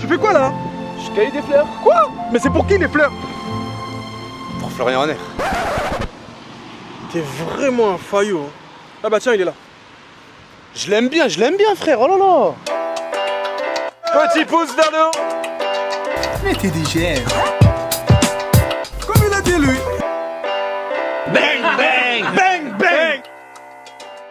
Tu fais quoi là? Je cueille des fleurs. Quoi? Mais c'est pour qui les fleurs? Pour Florian Honner. T'es vraiment un faillot. Hein. Ah bah tiens, il est là. Je l'aime bien, frère, oh là là. Petit pouce vers le haut. Mais t'es DGR. Comme il a dit lui. Bang, bang, bang, bang.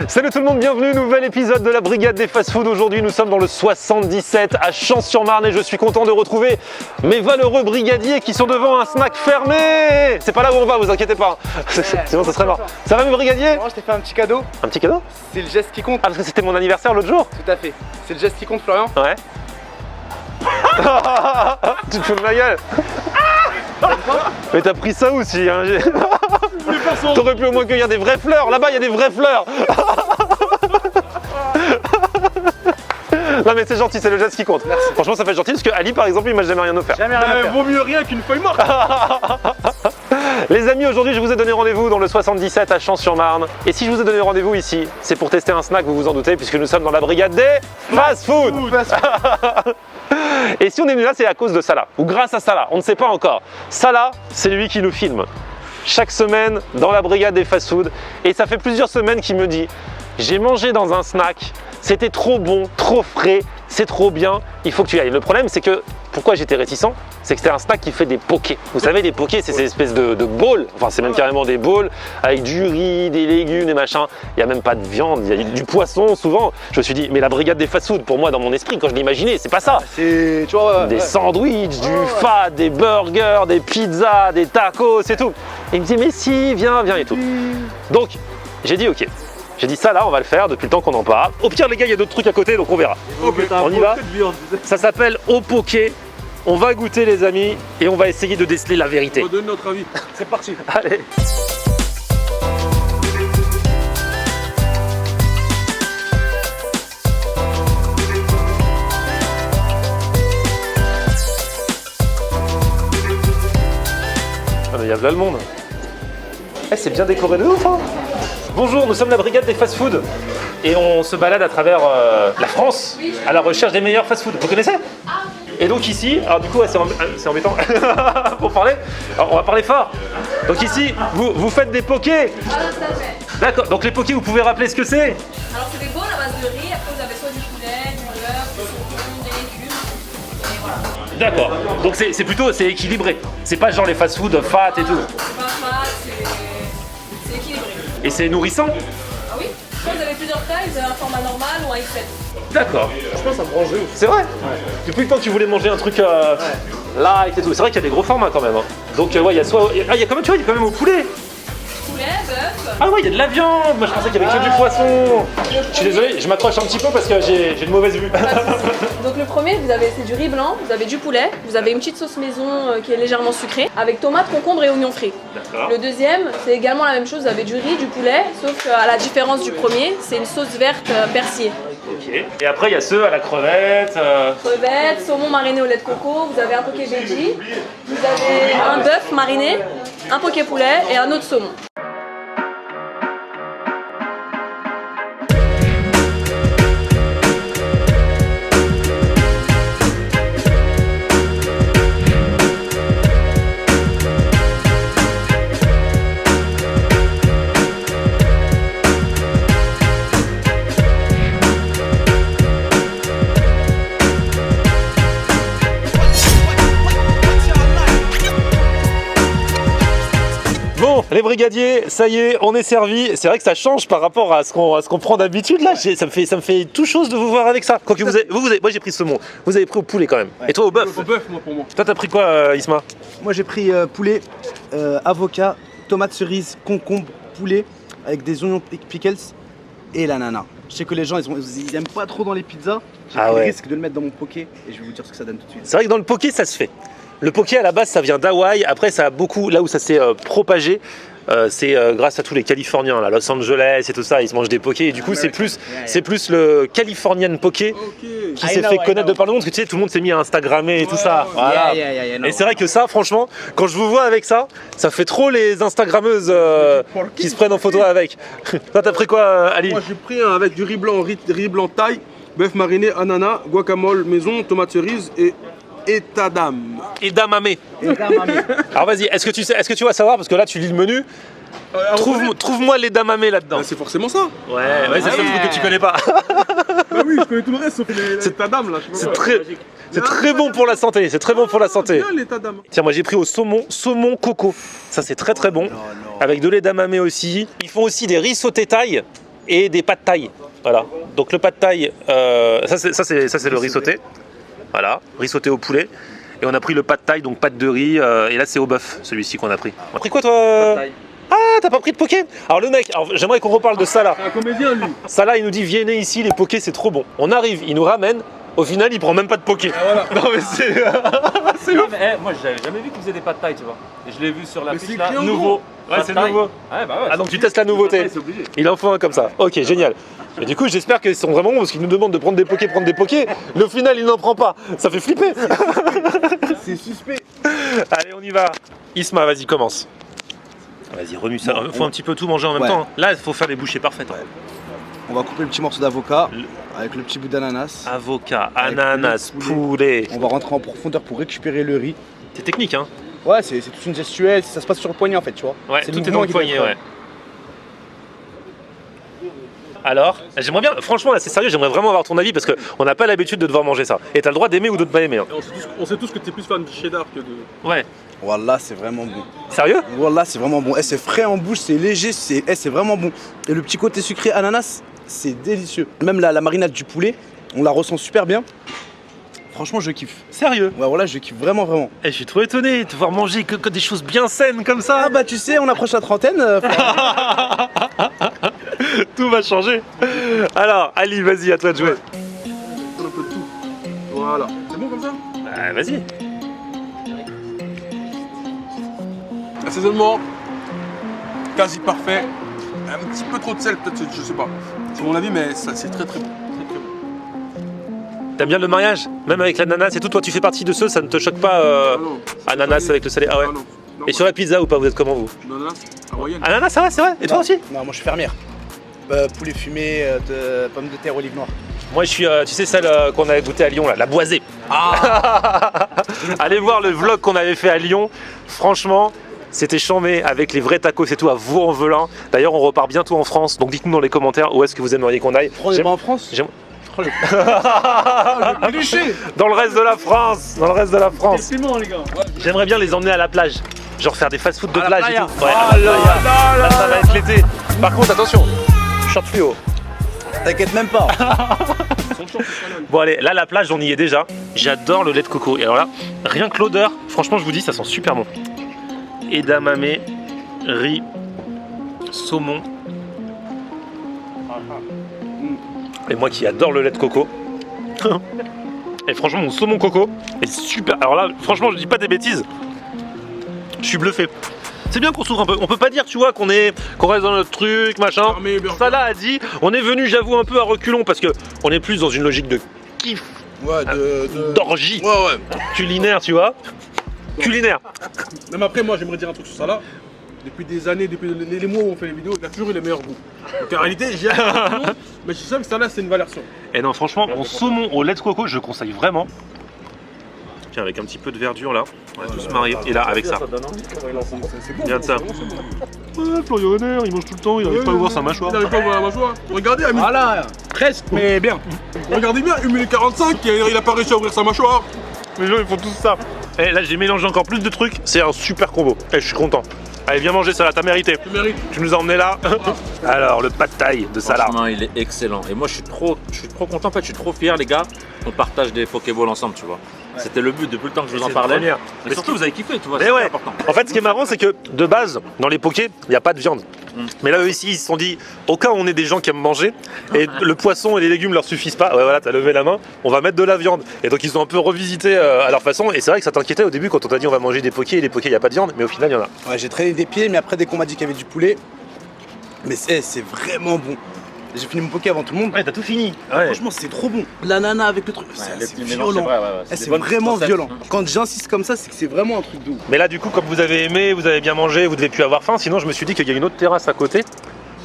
Salut tout le monde, bienvenue, nouvel épisode de la Brigade des fast-food. Aujourd'hui nous sommes dans le 77 à Champs-sur-Marne et je suis content de retrouver mes valeureux brigadiers qui sont devant un snack fermé. C'est pas là où on va, vous inquiétez pas. Sinon ça serait mort. Ça va mes brigadiers? Moi je t'ai fait un petit cadeau. Un petit cadeau? C'est le geste qui compte. Ah parce que c'était mon anniversaire l'autre jour? Tout à fait. C'est le geste qui compte, Florian. Ouais. Tu te fous de ma gueule? Mais t'as pris ça aussi hein. T'aurais pu au moins cueillir des vraies fleurs. Là-bas il y a des vraies fleurs. Non mais c'est gentil, c'est le geste qui compte. Merci. Franchement ça fait gentil parce que Ali par exemple il m'a jamais rien offert. Jamais rien à faire. Vaut mieux rien qu'une feuille morte. Les amis, aujourd'hui je vous ai donné rendez-vous dans le 77 à Champs-sur-Marne. Et si je vous ai donné rendez-vous ici, c'est pour tester un snack, vous vous en doutez, puisque nous sommes dans la brigade des fast-food. Et si on est venu là, c'est à cause de Salah, ou grâce à Salah, on ne sait pas encore. Salah, c'est lui qui nous filme chaque semaine dans la brigade des fast-food. Et ça fait plusieurs semaines qu'il me dit, j'ai mangé dans un snack, c'était trop bon, trop frais, c'est trop bien, il faut que tu y ailles. Le problème c'est que, pourquoi j'étais réticent, c'est que c'était un snack qui fait des pokés. Vous savez, les pokés, c'est ces espèces de bowls, enfin c'est même carrément des bowls avec du riz, des légumes, des machins. Il n'y a même pas de viande, il y a du poisson souvent. Je me suis dit, mais la brigade des fast-food, pour moi dans mon esprit, quand je l'imaginais, c'est pas ça. C'est, tu vois, Des sandwichs, du fat, des burgers, des pizzas, des tacos, c'est tout. Et il me dit, mais si, viens, viens et tout. Donc, j'ai dit, ok. J'ai dit ça là, on va le faire depuis le temps qu'on en parle. Au pire les gars, il y a d'autres trucs à côté, donc on verra. Oh putain, On y va. Ça s'appelle au poké. On va goûter les amis et on va essayer de déceler la vérité. On va donner notre avis. C'est parti. Allez. Ah mais il y a là le monde. Eh, c'est bien décoré de ouf hein. Bonjour, nous sommes la brigade des fast-food et on se balade à travers la France à la recherche des meilleurs fast-food. Vous connaissez? Et donc ici, alors du coup ouais, c'est embêtant pour parler, alors on va parler fort. Donc ici, vous faites des pokés. Voilà, tout à fait. D'accord, donc les pokés vous pouvez rappeler ce que c'est? Alors c'est des bowls à base de riz, après vous avez soit du poulet, du bœuf, du saumon, des légumes, et voilà. D'accord, donc c'est plutôt équilibré. C'est pas genre les fast-food fat et tout. C'est pas fat, c'est équilibré. Et c'est nourrissant? Ah oui? Soit vous avez plusieurs tailles, vous avez un format normal ou un XL. D'accord. Franchement, ça me range de ouf. C'est vrai? Depuis le temps que tu voulais manger un truc light et tout. C'est vrai qu'il y a des gros formats quand même. Hein. Donc ouais, il y a soit. Ah, il y a quand même, tu vois, il y a quand même au poulet. Poulet, bœuf. Ah ouais, il y a de la viande. Moi je pensais qu'il y avait que du poisson. Je suis désolé, je m'accroche un petit peu parce que j'ai une mauvaise vue. Donc le premier, c'est du riz blanc, vous avez du poulet, vous avez une petite sauce maison qui est légèrement sucrée, avec tomates, concombre et oignons frais. D'accord. Le deuxième, c'est également la même chose, vous avez du riz, du poulet, sauf qu'à la différence du premier, c'est une sauce verte persillée. Ok. Et après il y a ceux à la crevette. Crevettes, saumon mariné au lait de coco, vous avez un poké veggie, vous avez un bœuf mariné, un poké poulet et un autre saumon. Bon, les brigadiers, ça y est, on est servi. C'est vrai que ça change par rapport à ce qu'on prend d'habitude là. Ça me fait tout chose de vous voir avec ça. Quoique moi j'ai pris saumon. Vous avez pris au poulet quand même. Et toi au bœuf. Au bœuf, moi pour moi. Toi t'as pris quoi, Isma? Moi j'ai pris poulet, avocat, tomate cerise, concombre, poulet, avec des oignons pickles et l'ananas. Je sais que les gens ils aiment pas trop dans les pizzas. J'ai Ah pris ouais. le risque de le mettre dans mon poké et je vais vous dire ce que ça donne tout de suite. C'est vrai que dans le poké ça se fait. Le poké à la base ça vient d'Hawaï, après ça a beaucoup, là où ça s'est propagé, c'est grâce à tous les Californiens, là, Los Angeles et tout ça, ils se mangent des pokés et du coup c'est plus le Californian poké qui s'est fait connaître de par le monde, parce que tu sais tout le monde s'est mis à Instagrammer et tout ça. Voilà. Et c'est vrai que ça franchement, quand je vous vois avec ça, ça fait trop les Instagrammeuses qui se prennent en photo avec. Toi t'as pris quoi Ali? Moi j'ai pris un avec du riz blanc thaï, bœuf mariné, ananas, guacamole maison, tomate cerise et Etadam. Edamame. Edamame. Alors vas-y, est-ce que tu vas savoir, parce que là tu lis le menu, trouve-moi l'edamame là-dedans. Bah, c'est forcément ça. Ouais, c'est le seul truc que tu connais pas. Bah oui, je connais tout le reste sauf l'Etadam là. C'est très bon pour la santé, c'est très bon pour la santé. Bien l'Etadam. Tiens, moi j'ai pris au saumon coco. Ça c'est très très bon. Avec de l'edamame aussi. Ils font aussi des riz sauté thaï et des pâtes thaï. Voilà. Donc le pâte thaï, ça c'est le riz sauté. Voilà, riz sauté au poulet. Et on a pris le pâte thaï, donc pâte de riz. Et là c'est au bœuf, celui-ci qu'on a pris. On a pris quoi toi? Ah, t'as pas pris de poké? Alors le mec, j'aimerais qu'on reparle de ça là. C'est un comédien lui. Ça là, il nous dit venez ici, les pokés c'est trop bon. On arrive, il nous ramène. Au final, il prend même pas de poké. Voilà. Non mais c'est Non, mais, moi j'avais jamais vu qu'ils faisaient des pâtes thaï, tu vois. Et je l'ai vu sur la Mais fiche c'est là, écrit en nouveau. Ouais, c'est Pad thaï. nouveau. Ouais, bah ouais. Ah donc tu testes la nouveauté. C'est obligé. Il en faut un comme ça. Ok, génial. Et du coup, j'espère qu'ils sont vraiment bons parce qu'ils nous demandent de prendre des pokés. Mais au final, il n'en prend pas. Ça fait flipper. C'est suspect. Allez, on y va. Isma, vas-y, commence. Vas-y, remue ça. Faut un petit peu tout manger en même temps. Là, il faut faire les bouchées parfaites. On va couper le petit morceau d'avocat avec le petit bout d'ananas. Avocat, Avec ananas, le poulet. On va rentrer en profondeur pour récupérer le riz. C'est technique, hein? Ouais, c'est toute une gestuelle, ça se passe sur le poignet en fait, tu vois. Ouais, C'est tout est mouvement dans le qui poignet, doit ouais. être Alors, j'aimerais bien, franchement, là, c'est sérieux, j'aimerais vraiment avoir ton avis parce qu'on n'a pas l'habitude de devoir manger ça. Et t'as le droit d'aimer ou de ne pas aimer. Hein. On sait tous que t'es plus fan du cheddar que de. Ouais. Wallah, c'est vraiment bon. Sérieux? Wallah, c'est vraiment bon. C'est frais en bouche, c'est léger, c'est vraiment bon. Et le petit côté sucré ananas, c'est délicieux. Même la marinade du poulet, on la ressent super bien. Franchement, je kiffe. Sérieux? Ouais, voilà, je kiffe vraiment, vraiment. Je suis trop étonné de voir manger que des choses bien saines comme ça. Ah bah tu sais, on approche la trentaine. Tout va changer. Alors, Ali, vas-y, à toi de jouer. On a un peu de tout. Voilà. C'est bon comme ça? Vas-y. Assaisonnement quasi parfait. Un petit peu trop de sel, peut-être, je sais pas. C'est mon avis, mais ça c'est très très bon. Très, très bon. T'aimes bien le mariage? Même avec l'ananas et tout, toi tu fais partie de ceux, ça ne te choque pas Ah non. ananas avec le salé? Ah ouais. Ah non. Non, Et sur la pizza ou pas, vous êtes comment vous? Ananas, hawaïenne. Ananas, ça va, c'est vrai? Et toi aussi? Non, moi je suis fermière. Poulet fumé, de pommes de terre, olive noire. Moi je suis, tu sais, celle qu'on avait goûté à Lyon, là, la boisée. Allez voir le vlog qu'on avait fait à Lyon. Franchement, c'était chambé avec les vrais tacos et tout à Vaux-en-Velin. D'ailleurs, on repart bientôt en France. Donc dites-nous dans les commentaires où est-ce que vous aimeriez qu'on aille. On est pas en France? Dans le reste de la France. Dans le reste de la France. C'est bon, les gars. J'aimerais bien les emmener à la plage. Genre faire des fast-food de À la plage et playa. tout. Ouais, à la playa. Là, ça va être l'été. Par contre, attention, short fluo. T'inquiète même pas. Bon allez, là la plage on y est déjà. J'adore le lait de coco. Et alors là, rien que l'odeur, franchement je vous dis, ça sent super bon. Edamame, riz, saumon. Et moi qui adore le lait de coco. Et franchement mon saumon coco est super. Alors là, franchement je dis pas des bêtises. Je suis bluffé. C'est bien qu'on s'ouvre un peu. On peut pas dire, tu vois, qu'on reste dans notre truc, machin. Fermé, burger. Salah a dit, on est venu, j'avoue, un peu à reculons parce que on est plus dans une logique de kiff, Ouais, d'orgie Ouais. culinaire, tu vois. Culinaire. Même après, moi j'aimerais dire un truc sur ça là. Depuis des années, depuis les mois où on fait les vidéos, il a toujours eu les meilleurs goûts. Donc en réalité, j'ai un mais je sais que ça là c'est une valeur sûre. Et non, franchement, mon saumon au lait de coco, je conseille vraiment. Tiens, avec un petit peu de verdure là, on va tous marier. Et là, avec ça. C'est bon. Regarde ça. Ouais, Florian Honner, il mange tout le temps, il n'arrive pas à ouvrir sa mâchoire. Il n'arrive pas à voir la mâchoire. Regardez, Ami. Voilà, presque, mais bien. Regardez bien, 1 minute 45, il a pas réussi à ouvrir sa mâchoire. Les gens ils font tous ça. Et là j'ai mélangé encore plus de trucs, c'est un super combo. Et je suis content. Allez, viens manger ça là, t'as mérité. Tu mérites. Tu nous as emmené là. Alors, le pad thaï de Salah. Franchement, il est excellent. Et moi, je suis trop content. En fait, je suis trop fier, les gars. On partage des Pokéballs ensemble, tu vois. C'était le but depuis le temps que je vous en C'est parlais. trop bien. Mais surtout, vous avez kiffé, tu vois. Mais C'est ouais. important. En fait, ce qui est marrant, c'est que de base, dans les pokés, il n'y a pas de viande. Mais là, eux ici, ils se sont dit, au cas où on est des gens qui aiment manger, et le poisson et les légumes leur suffisent pas, ouais, voilà, t'as levé la main, on va mettre de la viande. Et donc, ils ont un peu revisité à leur façon. Et c'est vrai que ça t'inquiétait au début quand on t'a dit, on va manger des pokés, et les pokés, il n'y a pas de viande. Mais au final, il y en a. Ouais, j'ai traîné des pieds, mais après, dès qu'on m'a dit qu'il y avait du poulet, mais c'est vraiment bon. J'ai fini mon poké avant tout le monde. Ouais, t'as tout fini. Ouais. Franchement, c'est trop bon. L'ananas avec le truc, Ouais, c'est les c'est petits mélanges, violent. c'est vrai, ouais, ouais. Eh, des c'est bonnes vraiment recettes. violent. Quand j'insiste comme ça, c'est que c'est vraiment un truc de ouf. Mais là, du coup, comme vous avez aimé, vous avez bien mangé, vous devez plus avoir faim. Sinon, je me suis dit qu'il y a une autre terrasse à côté.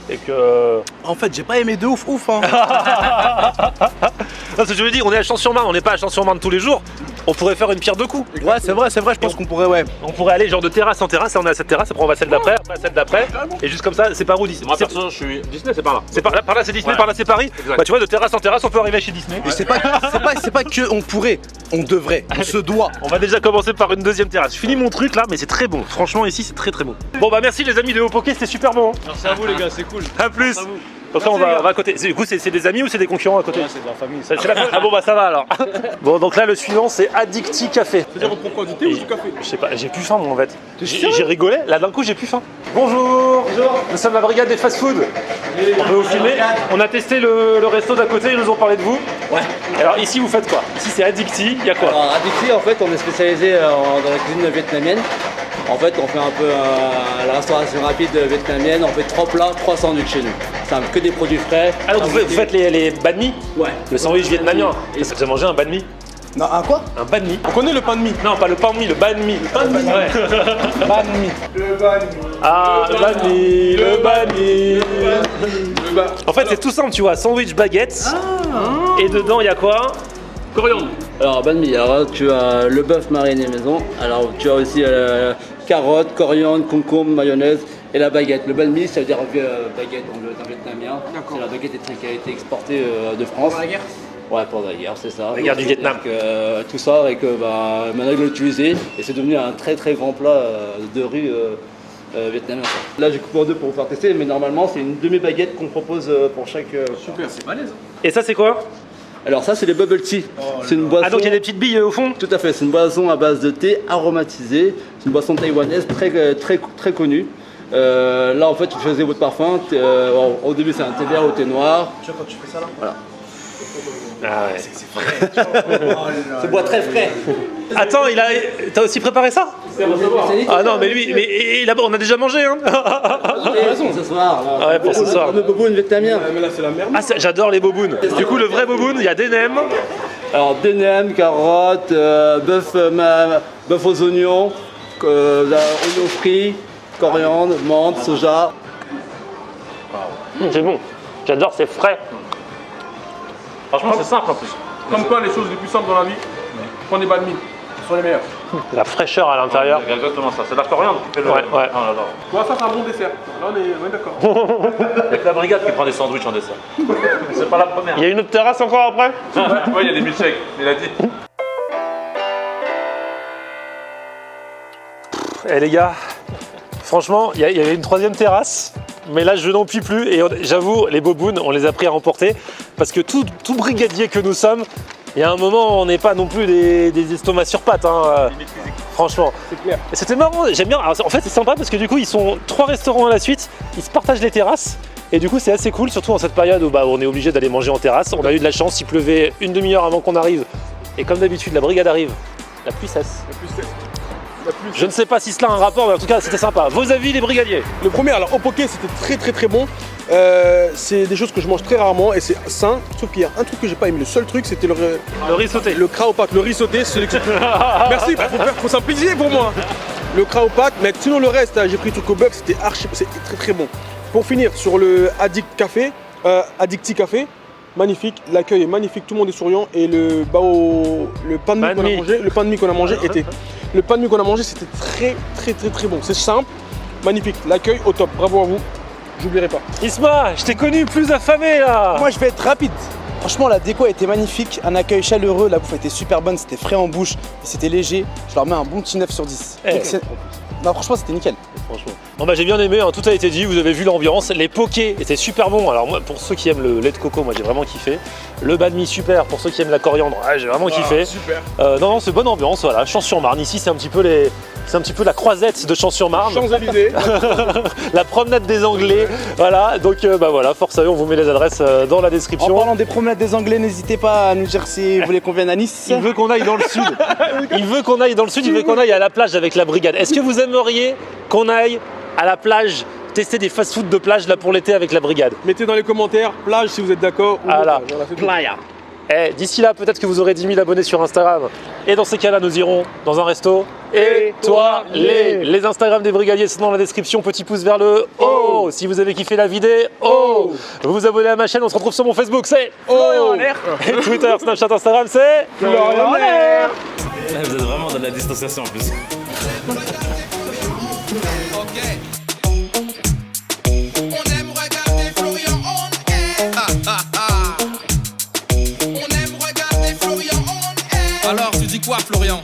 Et que. En fait, j'ai pas aimé de ouf, hein. Non, ce que je veux dire, on est à Champs-sur-Marne, on n'est pas à Champs-sur-Marne tous les jours. on pourrait faire une pierre deux coups. Ouais, c'est vrai, je pense qu'on pourrait, ouais. On pourrait aller genre de terrasse en terrasse, on est à cette terrasse, après on va à celle d'après, après à celle d'après, et juste comme ça, c'est par où Disney? Moi perso, je suis Disney, c'est par là. C'est par là c'est Disney, Ouais. par là c'est Paris. Exact. Bah tu vois, de terrasse en terrasse, on peut arriver chez Disney. Et c'est pas que on pourrait, on devrait, on se doit. On va déjà commencer par une deuxième terrasse. Je finis mon truc là, mais c'est très bon. Franchement, ici, c'est très très bon. Bon bah merci les amis de Hopoké, c'était super bon. Hein. Merci à vous les gars, c'est cool. À plus. à vous. Donc là, on Merci, les va gars. à côté. Du coup, c'est des amis ou c'est des concurrents à côté? C'est de la famille. C'est la famille. Ah bon bah ça va alors. Bon donc là le suivant c'est Addicti Café. C'est-à-dire on prend quoi, du thé ou du café? Je sais pas, j'ai plus faim moi en fait. J'ai rigolé, là d'un coup j'ai plus faim. Bonjour. Nous sommes la brigade des fast-food. On peut vous filmer. On a testé le resto d'à côté, ils nous ont parlé de vous. Ouais. Alors ici vous faites quoi? Ici c'est Addicti, il y a quoi? Alors, Addicti, en fait, on est spécialisé dans la cuisine vietnamienne. En fait, on fait un peu la restauration rapide vietnamienne. On fait 3 plats, 3 sandwichs chez nous. C'est que des produits frais. Alors vous faites les banh mi? Ouais. Le sandwich vietnamien. Est-ce que vous avez mangé un banh mi? Non, un quoi? Un banh mi? On connaît le pain de mie. Non, pas le pain mi, le banh mi. Le banh mi. Ouais. Banh mi. Ah, le banh mi, le banh mi. En fait, c'est tout simple, tu vois, sandwich baguette. Et dedans, il y a quoi? Coriandre. Alors, banh mi, alors là, tu as le bœuf mariné maison. Alors, tu as aussi carottes, coriandre, concombre, mayonnaise et la baguette. Le banh mi, ça veut dire baguette dans le vietnamien. C'est la baguette qui a été exportée de France. Pour la guerre? Ouais, pendant la guerre, c'est ça. La guerre du Vietnam. Donc, tout ça avec maintenant ils l'ont utilisé et c'est devenu un très très grand plat de riz vietnamien. Quoi. Là, j'ai coupé en deux pour vous faire tester, mais normalement, c'est une demi-baguette qu'on propose pour chaque. Super, c'est balèze. Et ça, c'est quoi? Alors, ça, c'est les bubble tea. C'est une boisson. Ah, donc il y a des petites billes au fond? Tout à fait, c'est une boisson à base de thé aromatisé. C'est une boisson taïwanaise très connue. Là, en fait, vous choisissez votre parfum. Au début, c'est un thé vert ou thé noir. Tu vois quand tu fais ça là? Voilà. Ah ouais. C'est bois très frais. Attends, t'as aussi préparé ça? Ah non, mais lui, et là-bas, on a déjà mangé, hein. Ce soir. Là. Ah ouais, pour ce soir. Le bobo vietnamien. Mais là, c'est la merde. Ah, j'adore les bobounes. Du coup, le vrai boboune, il y a des nems. Alors, des nems, carottes, bœuf aux oignons, oignons frits, coriandre, menthe, soja. C'est bon. J'adore, c'est frais. Franchement, c'est simple en plus. Comme quoi, les choses les plus simples dans la vie, prends des banh mi. Ce sont les meilleurs. La fraîcheur à l'intérieur. C'est exactement ça. C'est la coriandre qui fait le. Ouais, ouais. Ah, j'adore. Toi, ça, c'est un bon dessert. Là, on est d'accord. Il y a que la brigade qui prend des sandwichs en dessert. C'est pas la première. Il y a une autre terrasse encore après? Ouais, il y a des milkshakes, il a dit. Eh les gars, franchement, il y avait une troisième terrasse, mais là je n'en puis plus et j'avoue, les bobounes, on les a pris à remporter parce que tout brigadier que nous sommes, il y a un moment où on n'est pas non plus des estomacs sur pattes, hein, franchement. C'est clair. Et c'était marrant, j'aime bien. Alors, en fait, c'est sympa parce que du coup, ils sont 3 restaurants à la suite, ils se partagent les terrasses. Et du coup, c'est assez cool, surtout en cette période où on est obligé d'aller manger en terrasse. On a eu de la chance, il pleuvait une demi-heure avant qu'on arrive. Et comme d'habitude, la brigade arrive. La pluie cesse. Je ne sais pas si cela a un rapport, mais en tout cas, c'était sympa. Vos avis, les brigadiers? Le premier, alors au poké, c'était très bon. C'est des choses que je mange très rarement et c'est sain. Sauf qu'il y a un truc que j'ai pas aimé. Le seul truc, c'était Le riz sauté. le kraopak, le riz sauté. Merci, faut simplifier pour moi. Le kraopak, mais sinon le reste, j'ai pris le truc au bug, c'était c'est très bon. Pour finir, sur le Addicti Café, magnifique, l'accueil est magnifique, tout le monde est souriant et le pain de mie qu'on a mangé était. Le pain de mie qu'on a mangé, c'était très bon. C'est simple, magnifique, l'accueil au top. Bravo à vous, j'oublierai pas. Isma, je t'ai connu plus affamé là. Moi je vais être rapide. Franchement la déco a été magnifique, un accueil chaleureux, la bouffe était super bonne, c'était frais en bouche et c'était léger. Je leur mets un bon petit 9 sur 10. Non franchement c'était nickel. Franchement. Bon j'ai bien aimé, hein, tout a été dit, vous avez vu l'ambiance. Les pokés étaient super bons. Alors moi, pour ceux qui aiment le lait de coco, moi j'ai vraiment kiffé. Le banh mi super, pour ceux qui aiment la coriandre, j'ai vraiment kiffé. Super. Non, c'est bonne ambiance, voilà. Champs-sur-Marne, ici c'est un petit peu la croisette de Champs-sur-Marne. Champs-Élysées. La promenade des Anglais, voilà. Donc voilà, force à eux, on vous met les adresses dans la En description. parlant des promenades des Anglais, n'hésitez pas à nous dire si vous voulez qu'on vienne à Nice. Il veut qu'on aille dans le sud. Il veut qu'on aille dans le sud, il veut qu'on aille à la plage avec la brigade. Est-ce que vous aimeriez qu'on aille à la plage, tester des fast-food de plage là pour l'été avec la brigade? Mettez dans les commentaires, plage si vous êtes d'accord. Voilà, Voilà, c'est tout. playa. D'ici là, peut-être que vous aurez 10 000 abonnés sur Instagram. Et dans ces cas-là, nous irons dans un resto étoilé. Les Instagram des brigadiers sont dans la description. Petit pouce vers le haut. Si vous avez kiffé la vidéo, vous vous abonnez à ma chaîne. On se retrouve sur mon Facebook, c'est Florian en l'air. Et Twitter, Snapchat, Instagram, c'est Florian en l'air. Vous êtes vraiment dans la distanciation en plus. On aime regarder Florian on air. On aime regarder Florian on air. Alors tu dis quoi Florian?